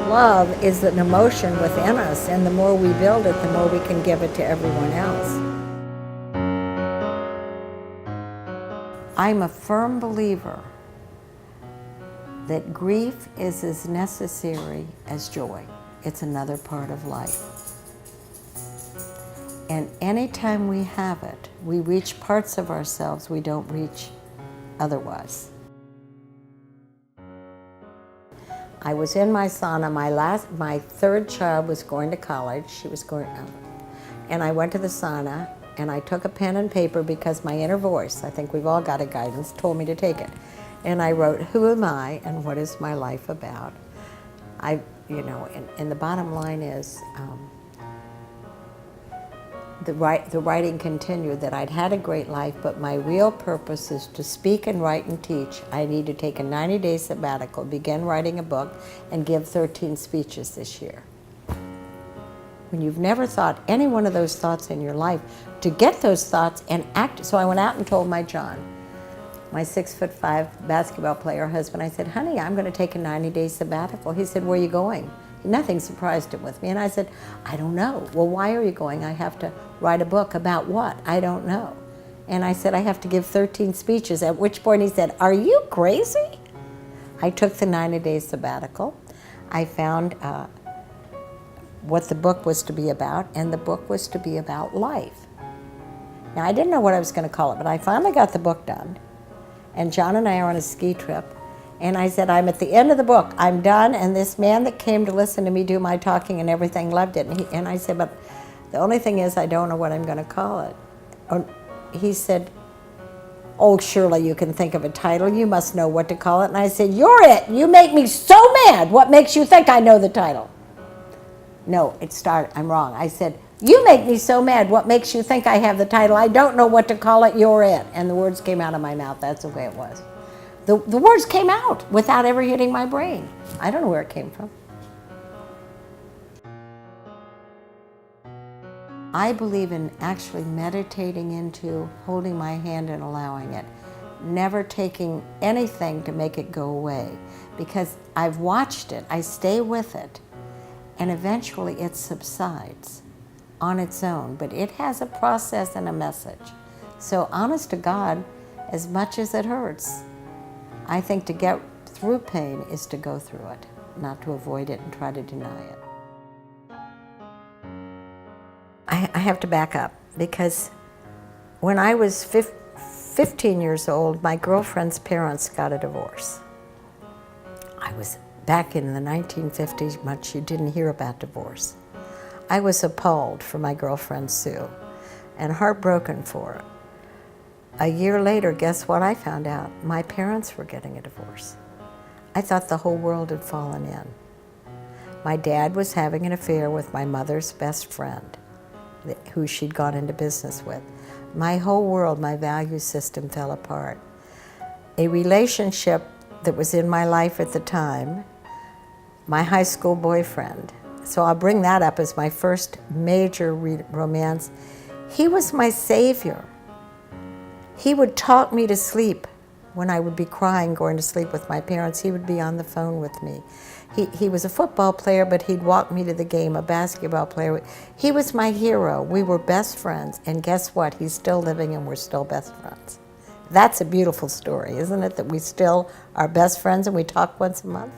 Love is an emotion within us, and the more we build it, the more we can give it to everyone else. I'm a firm believer that grief is as necessary as joy. It's another part of life. And anytime we have it, we reach parts of ourselves we don't reach otherwise. I was in my sauna. My third child was going to college. She was going, and I went to the sauna, and I took a pen and paper because my inner voice, I think we've all got a guidance, told me to take it. And I wrote, who am I and what is my life about? And the bottom line is, the writing continued that I'd had a great life, but my real purpose is to speak and write and teach. I need to take a 90-day sabbatical, begin writing a book, and give 13 speeches this year. When you've never thought any one of those thoughts in your life, to get those thoughts and act. So I went out and told my John, my 6'5" basketball player husband, I said, honey, I'm going to take a 90-day sabbatical. He said, where are you going? Nothing surprised him with me. And I said, I don't know. Well, why are you going? I have to write a book. About what? I don't know. And I said, I have to give 13 speeches, at which point he said, are you crazy? I took the 90-day sabbatical. I found what the book was to be about, and the book was to be about life. Now, I didn't know what I was going to call it, but I finally got the book done. And John and I are on a ski trip. And I said, I'm at the end of the book. I'm done. And this man that came to listen to me do my talking and everything loved it. And I said, but the only thing is I don't know what I'm going to call it. He said, oh, surely you can think of a title. You must know what to call it. And I said, you're it. You make me so mad. What makes you think I know the title? No, I'm wrong. I said, you make me so mad. What makes you think I have the title? I don't know what to call it. You're it. And the words came out of my mouth. That's the way it was. The words came out without ever hitting my brain. I don't know where it came from. I believe in actually meditating into holding my hand and allowing it, never taking anything to make it go away, because I've watched it, I stay with it, and eventually it subsides on its own, but it has a process and a message. So honest to God, as much as it hurts, I think to get through pain is to go through it, not to avoid it and try to deny it. I have to back up, because when I was 15 years old, my girlfriend's parents got a divorce. I was back in the 1950s, much you didn't hear about divorce. I was appalled for my girlfriend Sue and heartbroken for her. A year later, guess what I found out? My parents were getting a divorce. I thought the whole world had fallen in. My dad was having an affair with my mother's best friend, who she'd gone into business with. My whole world, my value system fell apart. A relationship that was in my life at the time, my high school boyfriend, so I'll bring that up as my first major romance. He was my savior. He would talk me to sleep when I would be crying, going to sleep with my parents. He would be on the phone with me. He was a football player, but he'd walk me to the game, a basketball player. He was my hero. We were best friends, and guess what? He's still living and we're still best friends. That's a beautiful story, isn't it? That we still are best friends and we talk once a month.